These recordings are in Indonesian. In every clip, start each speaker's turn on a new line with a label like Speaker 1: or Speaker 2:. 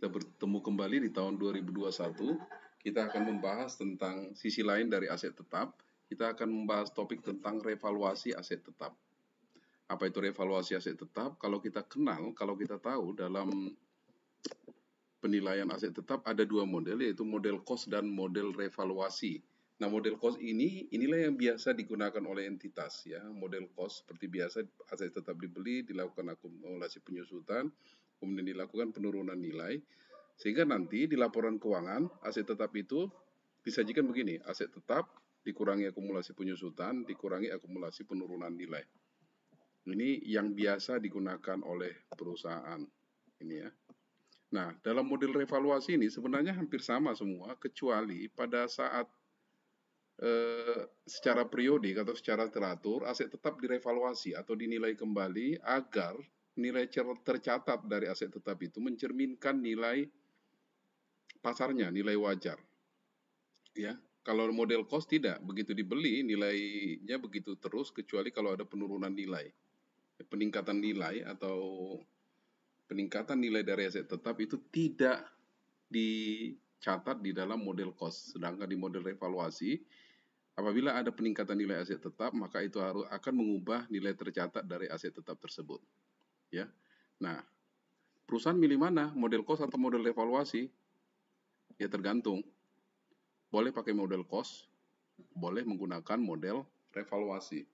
Speaker 1: Kita bertemu kembali di tahun 2021. Kita akan membahas tentang sisi lain dari aset tetap. Kita akan membahas topik tentang revaluasi aset tetap. Apa itu revaluasi aset tetap? Kalau kita kenal, kalau kita tahu dalam penilaian aset tetap ada dua model, yaitu model cost dan model revaluasi. Nah, model cost inilah yang biasa digunakan oleh entitas ya. Model cost seperti biasa, aset tetap dibeli, dilakukan akumulasi penyusutan, kemudian dilakukan penurunan nilai, sehingga nanti di laporan keuangan aset tetap itu disajikan begini: aset tetap dikurangi akumulasi penyusutan, dikurangi akumulasi penurunan nilai. Ini yang biasa digunakan oleh perusahaan ini ya. Nah, dalam model revaluasi ini sebenarnya hampir sama semua, kecuali pada saat secara periodik atau secara teratur, aset tetap direvaluasi atau dinilai kembali agar nilai tercatat dari aset tetap itu mencerminkan nilai pasarnya, nilai wajar. Ya, kalau model cost tidak, begitu dibeli nilainya begitu terus, kecuali kalau ada penurunan nilai, peningkatan nilai atau peningkatan nilai dari aset tetap itu tidak dicatat di dalam model cost. Sedangkan di model revaluasi, apabila ada peningkatan nilai aset tetap, maka itu akan mengubah nilai tercatat dari aset tetap tersebut. Ya, nah, perusahaan milih mana, model cost atau model revaluasi? Ya tergantung. Boleh pakai model cost, boleh menggunakan model revaluasi,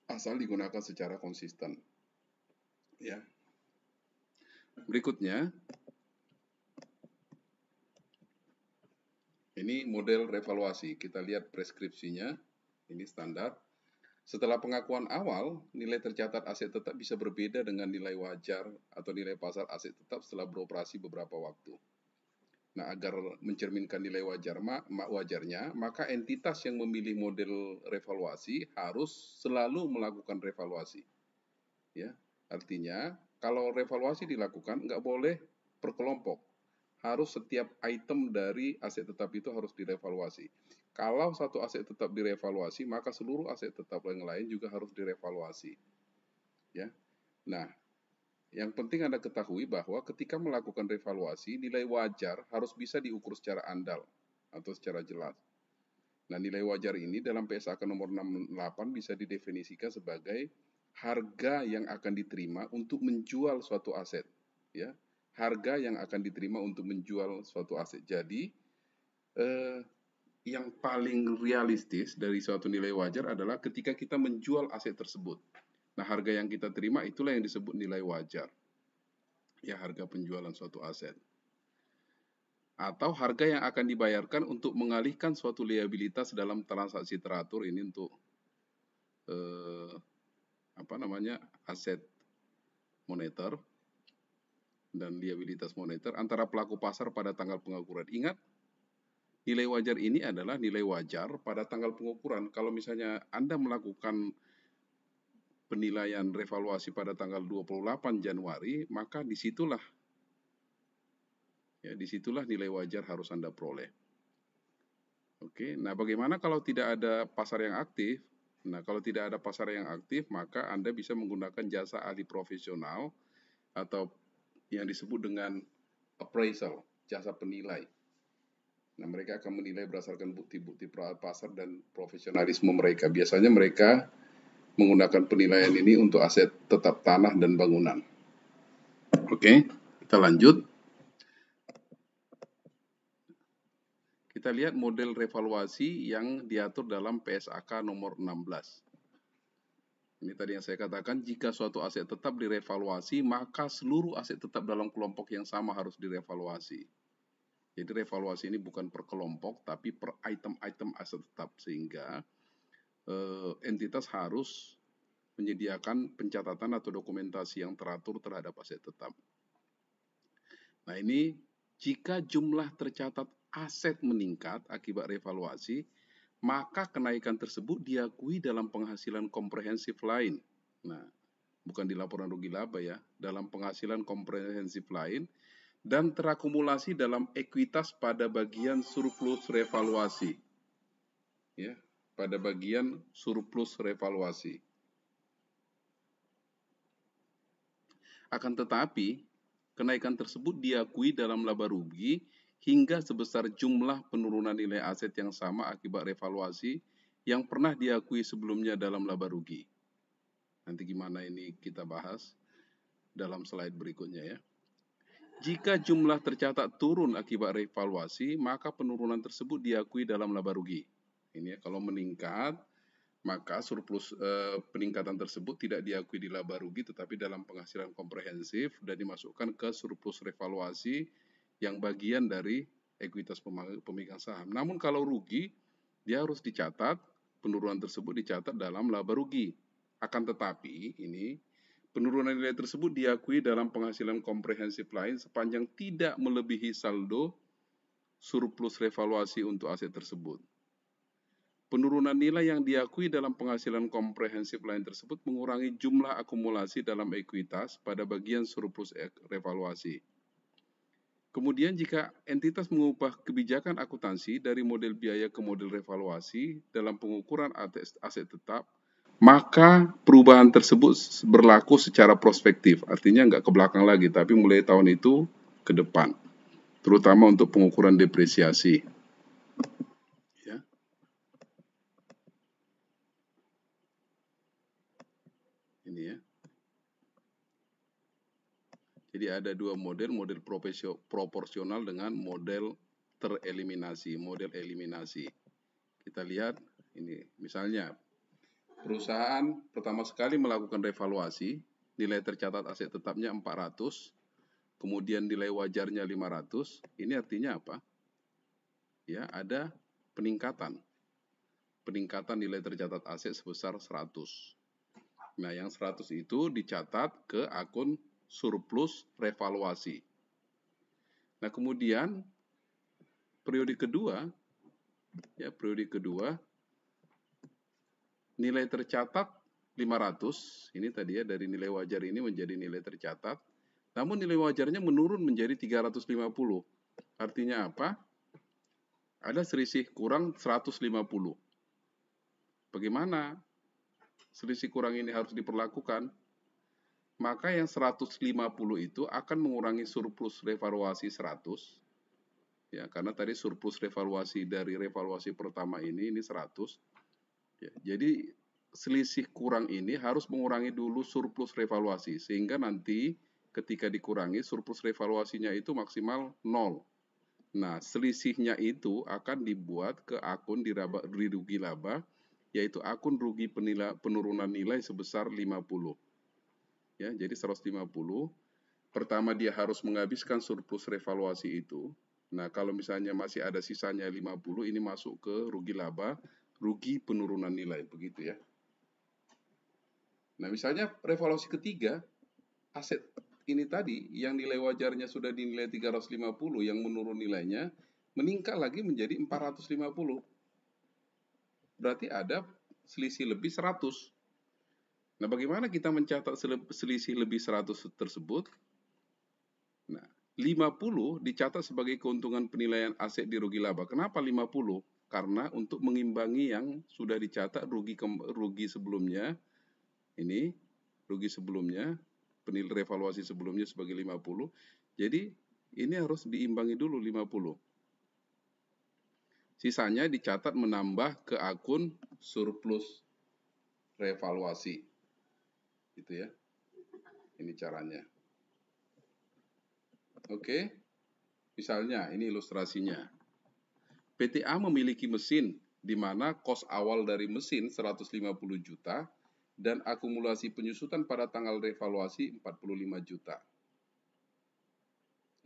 Speaker 1: asal digunakan secara konsisten. Ya. Berikutnya, ini model revaluasi. Kita lihat preskripsinya. Ini standar. Setelah pengakuan awal, nilai tercatat aset tetap bisa berbeda dengan nilai wajar atau nilai pasar aset tetap setelah beroperasi beberapa waktu. Nah, agar mencerminkan nilai wajarnya, maka entitas yang memilih model revaluasi harus selalu melakukan revaluasi. Ya, artinya kalau revaluasi dilakukan nggak boleh per kelompok, harus setiap item dari aset tetap itu harus direvaluasi. Kalau satu aset tetap direvaluasi, maka seluruh aset tetap yang lain juga harus direvaluasi. Ya, nah, yang penting Anda ketahui bahwa ketika melakukan revaluasi, nilai wajar harus bisa diukur secara andal atau secara jelas. Nah, nilai wajar ini dalam PSAK nomor 68 bisa didefinisikan sebagai harga yang akan diterima untuk menjual suatu aset. Ya, harga yang akan diterima untuk menjual suatu aset. Jadi, yang paling realistis dari suatu nilai wajar adalah ketika kita menjual aset tersebut. Nah, harga yang kita terima itulah yang disebut nilai wajar. Ya, harga penjualan suatu aset. Atau harga yang akan dibayarkan untuk mengalihkan suatu liabilitas dalam transaksi teratur, ini untuk aset moneter dan liabilitas moneter antara pelaku pasar pada tanggal pengukuran. Ingat, nilai wajar ini adalah nilai wajar pada tanggal pengukuran. Kalau misalnya Anda melakukan penilaian revaluasi pada tanggal 28 Januari, maka disitulah nilai wajar harus Anda peroleh. Oke, nah bagaimana kalau tidak ada pasar yang aktif? Nah, kalau tidak ada pasar yang aktif, maka Anda bisa menggunakan jasa ahli profesional atau yang disebut dengan appraisal, jasa penilai. Nah, mereka akan menilai berdasarkan bukti-bukti pasar dan profesionalisme mereka. Biasanya mereka menggunakan penilaian ini untuk aset tetap tanah dan bangunan. Oke, kita lanjut. Kita lihat model revaluasi yang diatur dalam PSAK nomor 16. Ini tadi yang saya katakan, jika suatu aset tetap direvaluasi, maka seluruh aset tetap dalam kelompok yang sama harus direvaluasi. Jadi revaluasi ini bukan per kelompok, tapi per item-item aset tetap, sehingga entitas harus menyediakan pencatatan atau dokumentasi yang teratur terhadap aset tetap. Nah, ini jika jumlah tercatat aset meningkat akibat revaluasi, maka kenaikan tersebut diakui dalam penghasilan komprehensif lain. Nah, bukan di laporan rugi laba ya, dalam penghasilan komprehensif lain, dan terakumulasi dalam ekuitas pada bagian surplus revaluasi. Ya, pada bagian surplus revaluasi. Akan tetapi, kenaikan tersebut diakui dalam laba rugi hingga sebesar jumlah penurunan nilai aset yang sama akibat revaluasi yang pernah diakui sebelumnya dalam laba rugi. Nanti gimana ini kita bahas dalam slide berikutnya ya. Jika jumlah tercatat turun akibat revaluasi, maka penurunan tersebut diakui dalam laba rugi. Ini ya, kalau meningkat, maka surplus peningkatan tersebut tidak diakui di laba rugi tetapi dalam penghasilan komprehensif dan dimasukkan ke surplus revaluasi yang bagian dari ekuitas pemegang saham. Namun kalau rugi, dia harus dicatat, penurunan tersebut dicatat dalam laba rugi. Akan tetapi ini penurunan nilai tersebut diakui dalam penghasilan komprehensif lain sepanjang tidak melebihi saldo surplus revaluasi untuk aset tersebut. Penurunan nilai yang diakui dalam penghasilan komprehensif lain tersebut mengurangi jumlah akumulasi dalam ekuitas pada bagian surplus revaluasi. Kemudian jika entitas mengubah kebijakan akuntansi dari model biaya ke model revaluasi dalam pengukuran aset tetap, maka perubahan tersebut berlaku secara prospektif, artinya nggak ke belakang lagi, tapi mulai tahun itu ke depan, terutama untuk pengukuran depresiasi. Ya. Ini ya. Jadi ada dua model proporsional dengan model tereliminasi, model eliminasi. Kita lihat ini, misalnya perusahaan pertama sekali melakukan revaluasi, nilai tercatat aset tetapnya 400, kemudian nilai wajarnya 500, ini artinya apa? Ya, ada peningkatan nilai tercatat aset sebesar 100. Nah, yang 100 itu dicatat ke akun surplus revaluasi. Nah, kemudian periode kedua, nilai tercatat 500, ini tadi ya dari nilai wajar ini menjadi nilai tercatat, namun nilai wajarnya menurun menjadi 350. Artinya apa? Ada selisih kurang 150. Bagaimana selisih kurang ini harus diperlakukan? Maka yang 150 itu akan mengurangi surplus revaluasi 100. Ya, karena tadi surplus revaluasi dari revaluasi pertama ini 100. Ya, jadi selisih kurang ini harus mengurangi dulu surplus revaluasi sehingga nanti ketika dikurangi surplus revaluasinya itu maksimal 0. Nah, selisihnya itu akan dibuat ke akun di rugi laba, yaitu akun rugi penurunan nilai sebesar 50. Ya, jadi 150. Pertama dia harus menghabiskan surplus revaluasi itu. Nah, kalau misalnya masih ada sisanya 50, ini masuk ke rugi laba, rugi penurunan nilai, begitu ya. Nah, misalnya revaluasi ketiga, aset ini tadi yang nilai wajarnya sudah dinilai 350 yang menurun nilainya meningkat lagi menjadi 450. Berarti ada selisih lebih 100. Nah, bagaimana kita mencatat selisih lebih 100 tersebut? Nah, 50 dicatat sebagai keuntungan penilaian aset di rugi laba. Kenapa 50? Karena untuk mengimbangi yang sudah dicatat rugi sebelumnya, ini rugi sebelumnya, penilai revaluasi sebelumnya sebagai 50. Jadi ini harus diimbangi dulu 50. Sisanya dicatat menambah ke akun surplus revaluasi. Gitu ya. Ini caranya. Oke. Misalnya ini ilustrasinya. PTA memiliki mesin di mana kos awal dari mesin 150 juta dan akumulasi penyusutan pada tanggal revaluasi 45 juta.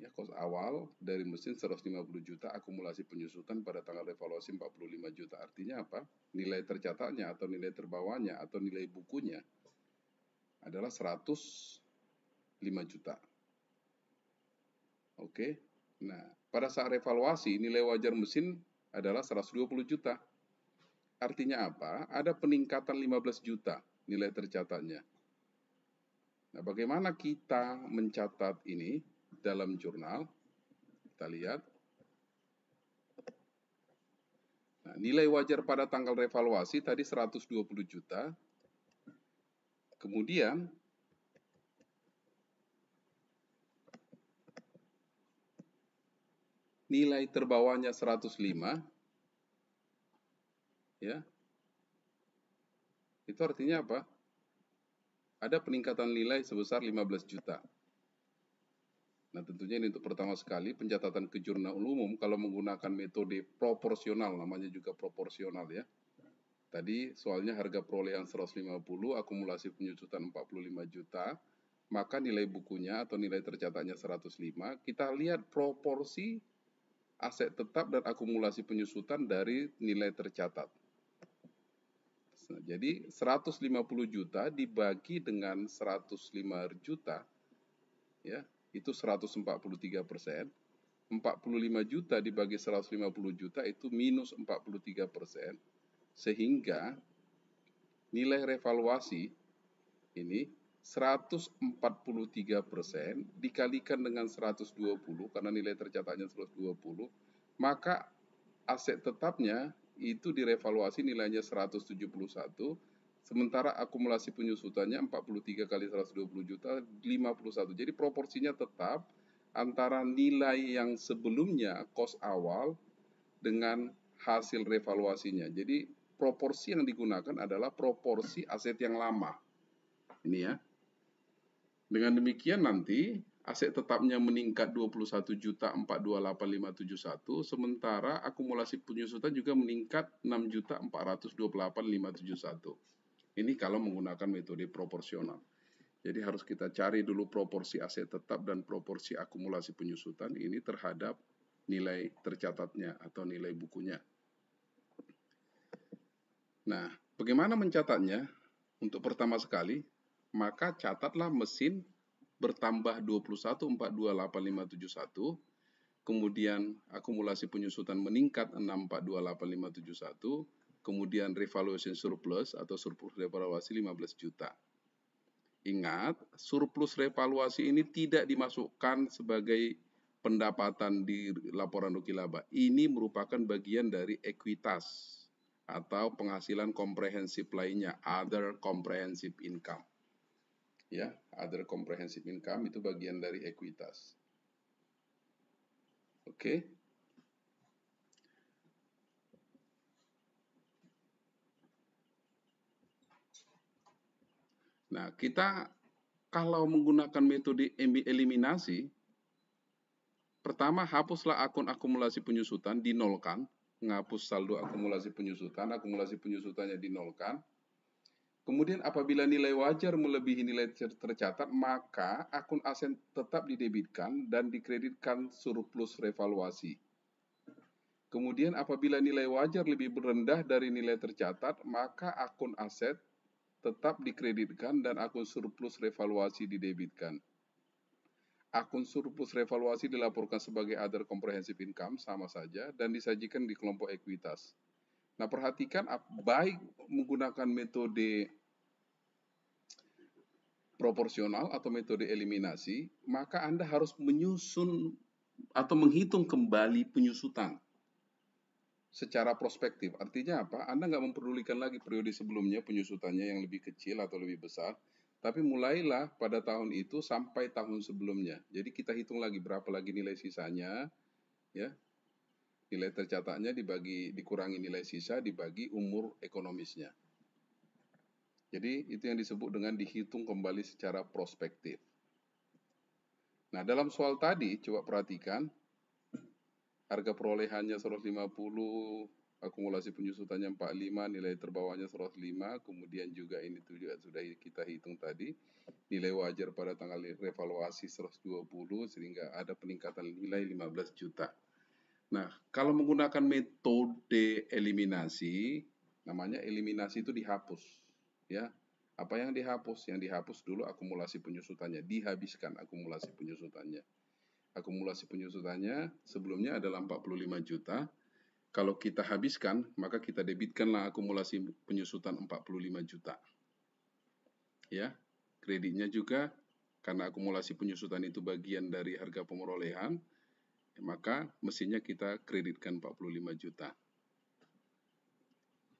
Speaker 1: Ya, kos awal dari mesin 150 juta, akumulasi penyusutan pada tanggal revaluasi 45 juta. Artinya apa? Nilai tercatatnya atau nilai terbawahnya atau nilai bukunya adalah 105 juta. Oke. Nah, pada saat revaluasi nilai wajar mesin adalah 120 juta. Artinya apa? Ada peningkatan 15 juta nilai tercatatnya. Nah, bagaimana kita mencatat ini dalam jurnal? Kita lihat. Nah, nilai wajar pada tanggal revaluasi tadi 120 juta. Kemudian nilai terbawahnya 105, ya, itu artinya apa? Ada peningkatan nilai sebesar 15 juta. Nah, tentunya ini untuk pertama sekali pencatatan ke jurnal umum kalau menggunakan metode proporsional, namanya juga proporsional ya. Tadi soalnya harga perolehan 150, akumulasi penyusutan 45 juta, maka nilai bukunya atau nilai tercatatnya 105, kita lihat proporsi aset tetap dan akumulasi penyusutan dari nilai tercatat. Nah, jadi 150 juta dibagi dengan 105 juta, ya, itu 143%. 45 juta dibagi 150 juta itu minus 43%. Sehingga nilai revaluasi ini 143% dikalikan dengan 120 karena nilai tercatatnya 120, maka aset tetapnya itu direvaluasi nilainya 171, sementara akumulasi penyusutannya 43 kali 120 juta 51. Jadi proporsinya tetap antara nilai yang sebelumnya kos awal dengan hasil revaluasinya. Jadi proporsi yang digunakan adalah proporsi aset yang lama. Ini ya. Dengan demikian nanti aset tetapnya meningkat 21.428.571, sementara akumulasi penyusutan juga meningkat 6.428.571. Ini kalau menggunakan metode proporsional. Jadi harus kita cari dulu proporsi aset tetap dan proporsi akumulasi penyusutan ini terhadap nilai tercatatnya atau nilai bukunya. Nah, bagaimana mencatatnya? Untuk pertama sekali, maka catatlah mesin bertambah 21.428.571, kemudian akumulasi penyusutan meningkat 6.428.571, kemudian revaluation surplus atau surplus revaluasi 15 juta. Ingat, surplus revaluasi ini tidak dimasukkan sebagai pendapatan di laporan rugi laba. Ini merupakan bagian dari ekuitas atau penghasilan komprehensif lainnya, other comprehensive income. Ya, other comprehensive income itu bagian dari ekuitas. Oke. Nah, kita kalau menggunakan metode eliminasi, pertama hapuslah akun akumulasi penyusutan, dinolkan, menghapus saldo akumulasi penyusutannya dinolkan. Kemudian apabila nilai wajar melebihi nilai tercatat, maka akun aset tetap didebitkan dan dikreditkan surplus revaluasi. Kemudian apabila nilai wajar lebih rendah dari nilai tercatat, maka akun aset tetap dikreditkan dan akun surplus revaluasi didebitkan. Akun surplus revaluasi dilaporkan sebagai other comprehensive income, sama saja, dan disajikan di kelompok ekuitas. Nah, perhatikan baik menggunakan metode proporsional atau metode eliminasi, maka Anda harus menyusun atau menghitung kembali penyusutan secara prospektif. Artinya apa? Anda nggak memperdulikan lagi periode sebelumnya penyusutannya yang lebih kecil atau lebih besar, tapi mulailah pada tahun itu sampai tahun sebelumnya. Jadi kita hitung lagi berapa lagi nilai sisanya, ya. Nilai tercatatnya dikurangi nilai sisa dibagi umur ekonomisnya. Jadi itu yang disebut dengan dihitung kembali secara prospektif. Nah, dalam soal tadi coba perhatikan harga perolehannya 150, akumulasi penyusutannya 45, nilai terbawahnya 105, kemudian juga ini juga sudah kita hitung tadi, nilai wajar pada tanggal revaluasi 120 sehingga ada peningkatan nilai 15 juta. Nah, kalau menggunakan metode eliminasi, namanya eliminasi itu dihapus, ya. Apa yang dihapus? Yang dihapus dulu akumulasi penyusutannya, dihabiskan akumulasi penyusutannya. Akumulasi penyusutannya sebelumnya adalah 45 juta. Kalau kita habiskan, maka kita debitkanlah akumulasi penyusutan 45 juta. Ya, kreditnya juga karena akumulasi penyusutan itu bagian dari harga pemerolehan, maka mesinnya kita kreditkan 45 juta.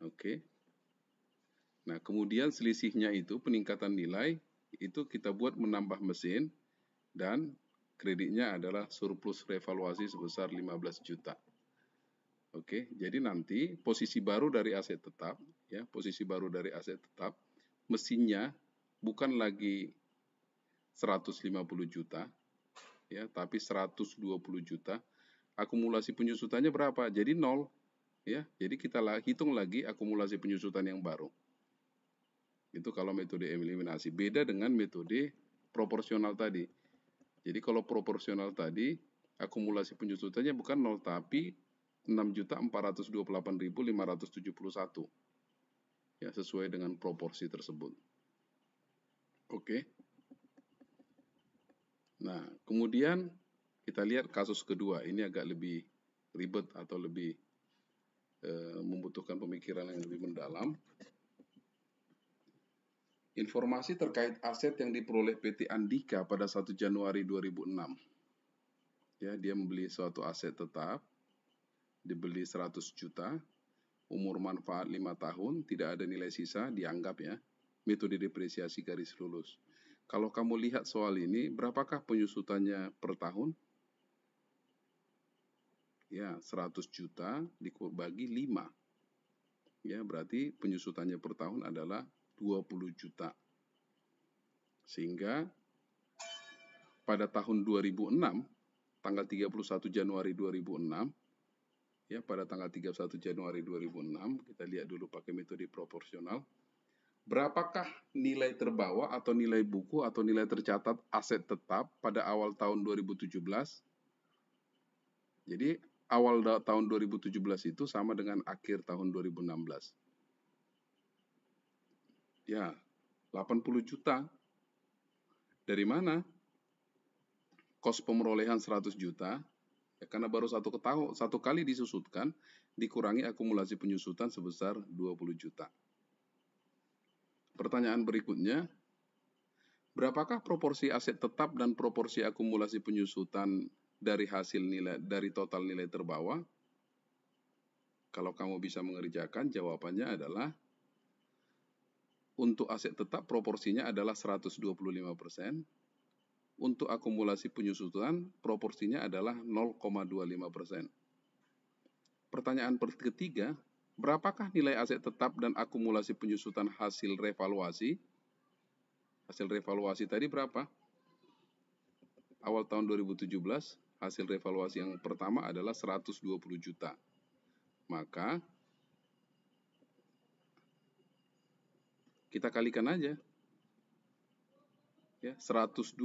Speaker 1: Oke. Nah, kemudian selisihnya itu peningkatan nilai itu kita buat menambah mesin dan kreditnya adalah surplus revaluasi sebesar 15 juta. Oke, jadi nanti posisi baru dari aset tetap, ya, posisi baru dari aset tetap, mesinnya bukan lagi 150 juta, ya, tapi 120 juta. Akumulasi penyusutannya berapa? Jadi 0, ya. Jadi kita hitung lagi akumulasi penyusutan yang baru. Itu kalau metode eliminasi. Beda dengan metode proporsional tadi. Jadi kalau proporsional tadi, akumulasi penyusutannya bukan 0, tapi 6.428.571. Ya, sesuai dengan proporsi tersebut. Oke. Nah, kemudian kita lihat kasus kedua. Ini agak lebih ribet atau lebih membutuhkan pemikiran yang lebih mendalam. Informasi terkait aset yang diperoleh PT Andika pada 1 Januari 2006. Ya, dia membeli suatu aset tetap, dibeli 100 juta, umur manfaat 5 tahun, tidak ada nilai sisa, dianggap ya, metode depresiasi garis lurus. Kalau kamu lihat soal ini, berapakah penyusutannya per tahun? Ya, 100 juta dibagi 5. Ya, berarti penyusutannya per tahun adalah 20 juta. Sehingga pada tahun 2006, tanggal 31 Januari 2006, ya, pada tanggal 31 Januari 2006, kita lihat dulu pakai metode proporsional. Berapakah nilai terbawa atau nilai buku atau nilai tercatat aset tetap pada awal tahun 2017? Jadi, awal tahun 2017 itu sama dengan akhir tahun 2016. Ya, 80 juta. Dari mana? Kos pemerolehan 100 juta, ya, karena baru satu kali disusutkan, dikurangi akumulasi penyusutan sebesar 20 juta. Pertanyaan berikutnya, berapakah proporsi aset tetap dan proporsi akumulasi penyusutan dari hasil nilai dari total nilai terbawa? Kalau kamu bisa mengerjakan, jawabannya adalah untuk aset tetap proporsinya adalah 125%, untuk akumulasi penyusutan proporsinya adalah 0,25%. Pertanyaan ketiga, berapakah nilai aset tetap dan akumulasi penyusutan hasil revaluasi? Hasil revaluasi tadi berapa? Awal tahun 2017, hasil revaluasi yang pertama adalah 120 juta. Maka, kita kalikan aja. Ya, 125%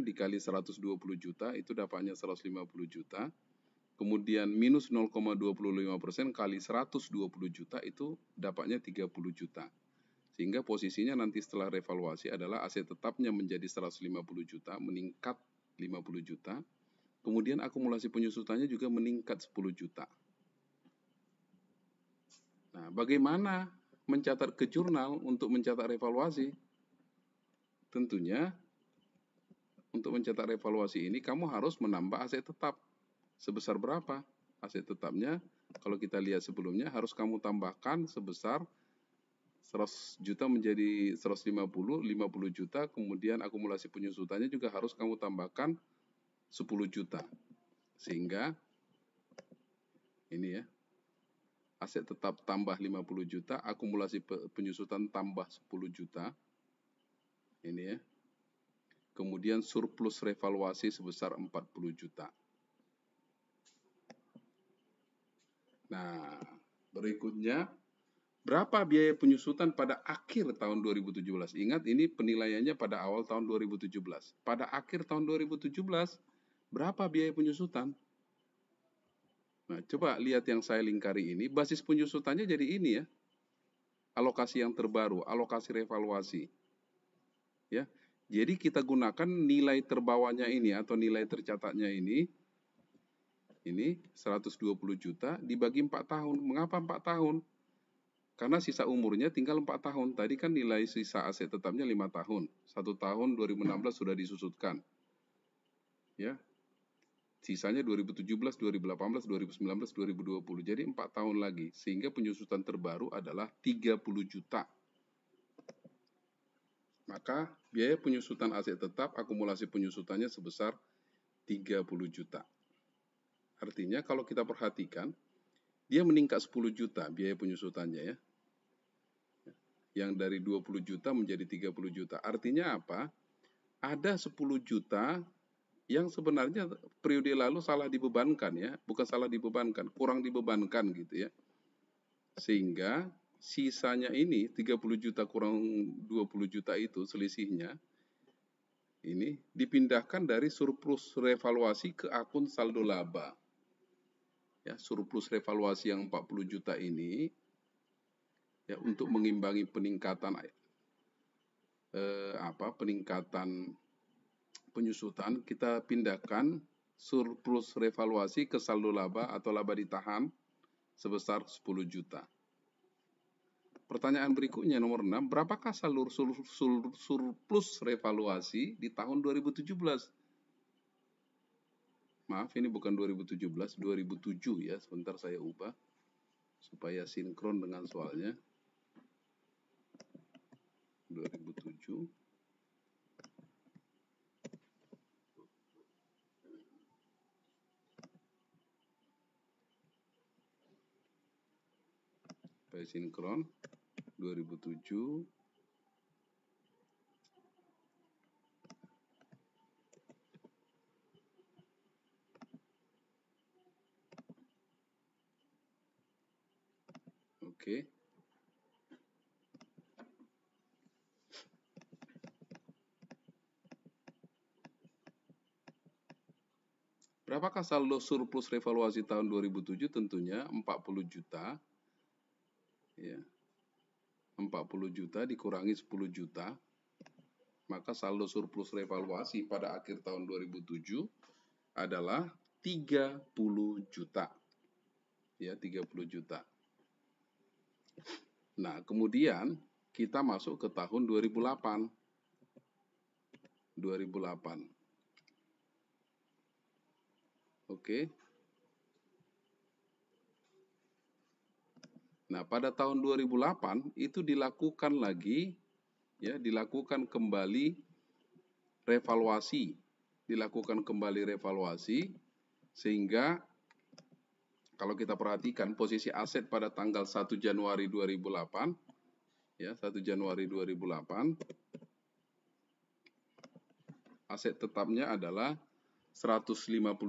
Speaker 1: dikali 120 juta, itu dapatnya 150 juta. Kemudian minus 0,25% kali 120 juta, itu dapatnya 30 juta. Sehingga posisinya nanti setelah revaluasi adalah aset tetapnya menjadi 150 juta, meningkat 50 juta. Kemudian akumulasi penyusutannya juga meningkat 10 juta. Nah, bagaimana mencatat ke jurnal untuk mencatat revaluasi? Tentunya, untuk mencatat revaluasi ini, kamu harus menambah aset tetap. Sebesar berapa? Aset tetapnya, kalau kita lihat sebelumnya, harus kamu tambahkan sebesar 100 juta menjadi 150, 50 juta, kemudian akumulasi penyusutannya juga harus kamu tambahkan 10 juta. Sehingga, ini ya, aset tetap tambah 50 juta, akumulasi penyusutan tambah 10 juta. Ini ya. Kemudian surplus revaluasi sebesar 40 juta. Nah, berikutnya, berapa biaya penyusutan pada akhir tahun 2017? Ingat, ini penilaiannya pada awal tahun 2017. Pada akhir tahun 2017, berapa biaya penyusutan? Nah, coba lihat yang saya lingkari ini. Basis penyusutannya jadi ini ya. Alokasi yang terbaru, alokasi revaluasi. Ya. Jadi kita gunakan nilai terbawanya ini atau nilai tercatatnya ini 120 juta dibagi 4 tahun. Mengapa 4 tahun? Karena sisa umurnya tinggal 4 tahun. Tadi kan nilai sisa aset tetapnya 5 tahun. 1 tahun 2016 sudah disusutkan. Ya. Sisanya 2017, 2018, 2019, 2020. Jadi 4 tahun lagi. Sehingga penyusutan terbaru adalah 30 juta. Maka biaya penyusutan aset tetap akumulasi penyusutannya sebesar 30 juta. Artinya kalau kita perhatikan, dia meningkat 10 juta biaya penyusutannya ya. Yang dari 20 juta menjadi 30 juta. Artinya apa? Ada 10 juta yang sebenarnya periode lalu salah dibebankan ya. Bukan salah dibebankan, kurang dibebankan gitu ya. Sehingga sisanya ini 30 juta kurang 20 juta itu selisihnya ini dipindahkan dari surplus revaluasi ke akun saldo laba. Ya, surplus revaluasi yang 40 juta ini ya untuk mengimbangi peningkatan peningkatan penyusutan, kita pindahkan surplus revaluasi ke saldo laba atau laba ditahan sebesar 10 juta. Pertanyaan berikutnya nomor 6, berapakah saldo surplus revaluasi di tahun 2017? Maaf, ini bukan 2017, 2007 ya. Sebentar saya ubah supaya sinkron dengan soalnya. 2007. Supaya sinkron. 2007. Oke. Berapakah saldo surplus revaluasi tahun 2007? Tentunya 40 juta. Ya. 40 juta dikurangi 10 juta. Maka saldo surplus revaluasi pada akhir tahun 2007 adalah 30 juta. Ya, 30 juta. Nah, kemudian kita masuk ke tahun 2008. 2008. Oke. Nah, pada tahun 2008 itu dilakukan lagi ya, dilakukan kembali revaluasi. Dilakukan kembali revaluasi sehingga kalau kita perhatikan posisi aset pada tanggal 1 Januari 2008 ya, 1 Januari 2008 aset tetapnya adalah 150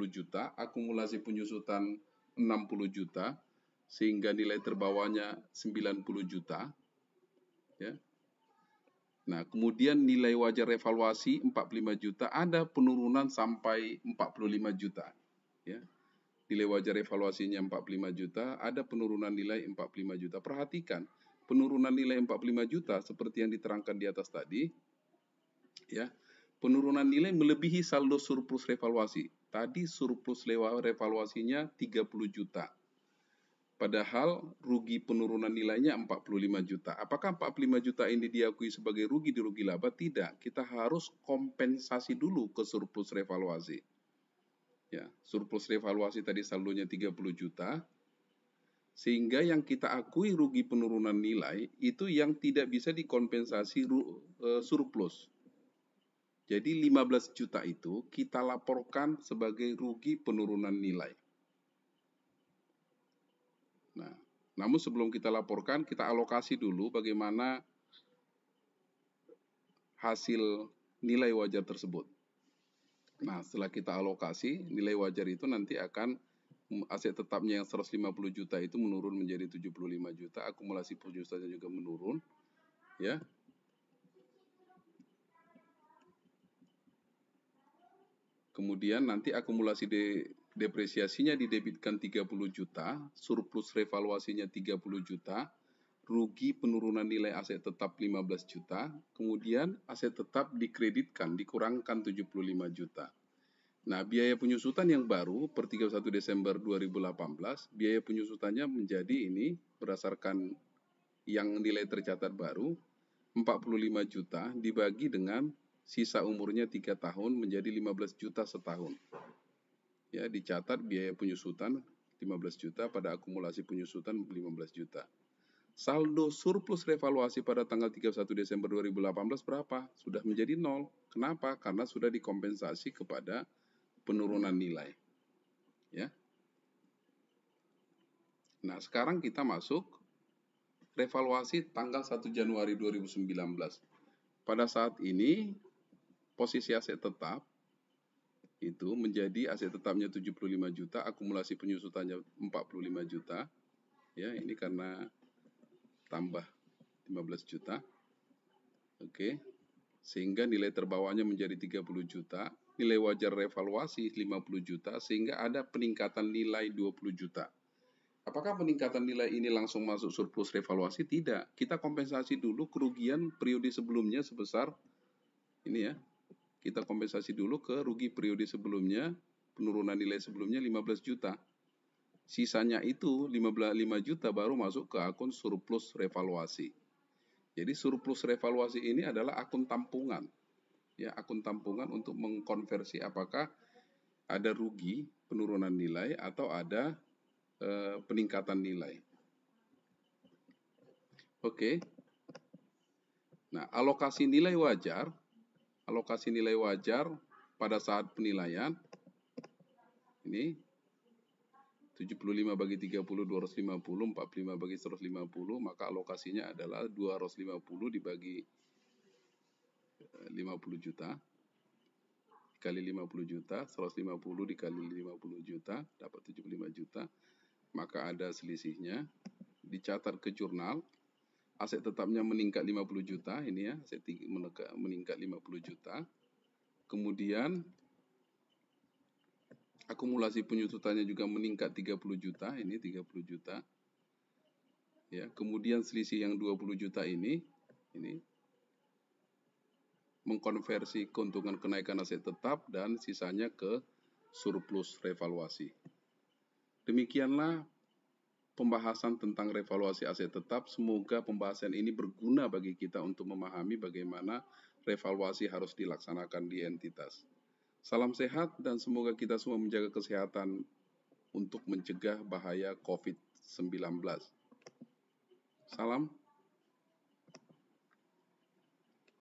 Speaker 1: juta, akumulasi penyusutan 60 juta, sehingga nilai terbawahnya 90 juta. Ya. Nah, kemudian nilai wajar evaluasi 45 juta, ada penurunan sampai 45 juta. Ya. Nilai wajar evaluasinya 45 juta, ada penurunan nilai 45 juta. Perhatikan, penurunan nilai 45 juta seperti yang diterangkan di atas tadi, ya, penurunan nilai melebihi saldo surplus revaluasi. Tadi surplus revaluasinya 30 juta. Padahal rugi penurunan nilainya 45 juta. Apakah 45 juta ini diakui sebagai rugi di rugi laba? Tidak. Kita harus kompensasi dulu ke surplus revaluasi. Ya, surplus revaluasi tadi saldonya 30 juta. Sehingga yang kita akui rugi penurunan nilai itu yang tidak bisa dikompensasi surplus. Jadi 15 juta itu kita laporkan sebagai rugi penurunan nilai. Nah, namun sebelum kita laporkan, kita alokasi dulu bagaimana hasil nilai wajar tersebut. Nah, setelah kita alokasi, nilai wajar itu nanti akan aset tetapnya yang 150 juta itu menurun menjadi 75 juta, akumulasi penyusutannya juga menurun, ya. Kemudian nanti akumulasi depresiasinya didebitkan 30 juta, surplus revaluasinya 30 juta, rugi penurunan nilai aset tetap 15 juta, kemudian aset tetap dikreditkan, dikurangkan 75 juta. Nah, biaya penyusutan yang baru per 31 Desember 2018, biaya penyusutannya menjadi ini berdasarkan yang nilai tercatat baru, 45 juta dibagi dengan sisa umurnya 3 tahun menjadi 15 juta setahun. Ya, dicatat biaya penyusutan 15 juta pada akumulasi penyusutan 15 juta. Saldo surplus revaluasi pada tanggal 31 Desember 2018 berapa? Sudah menjadi 0. Kenapa? Karena sudah dikompensasi kepada penurunan nilai. Ya. Nah, sekarang kita masuk revaluasi tanggal 1 Januari 2019. Pada saat ini, posisi aset tetap itu menjadi aset tetapnya 75 juta, akumulasi penyusutannya 45 juta. Ya, ini karena tambah 15 juta. Oke. Sehingga nilai terbawahnya menjadi 30 juta, nilai wajar revaluasi 50 juta, sehingga ada peningkatan nilai 20 juta. Apakah peningkatan nilai ini langsung masuk surplus revaluasi? Tidak. Kita kompensasi dulu kerugian periode sebelumnya sebesar ini ya. Kita kompensasi dulu ke rugi periode sebelumnya, penurunan nilai sebelumnya 15 juta. Sisanya itu 5 juta baru masuk ke akun surplus revaluasi. Jadi surplus revaluasi ini adalah akun tampungan. Ya, akun tampungan untuk mengkonversi apakah ada rugi penurunan nilai atau ada peningkatan nilai. Oke. Nah, alokasi nilai wajar pada saat penilaian ini 75 bagi 30 250, 45 bagi 150, maka alokasinya adalah 250 dibagi 50 juta dikali 50 juta, 150 dikali 50 juta dapat 75 juta. Maka ada selisihnya, dicatat ke jurnal, aset tetapnya meningkat 50 juta, ini ya, aset meningkat 50 juta. Kemudian akumulasi penyusutannya juga meningkat 30 juta, ini 30 juta. Ya, kemudian selisih yang 20 juta ini mengkonversi keuntungan kenaikan aset tetap dan sisanya ke surplus revaluasi. Demikianlah pembahasan tentang revaluasi aset tetap. Semoga pembahasan ini berguna bagi kita untuk memahami bagaimana revaluasi harus dilaksanakan di entitas. Salam sehat dan semoga kita semua menjaga kesehatan untuk mencegah bahaya COVID-19. Salam.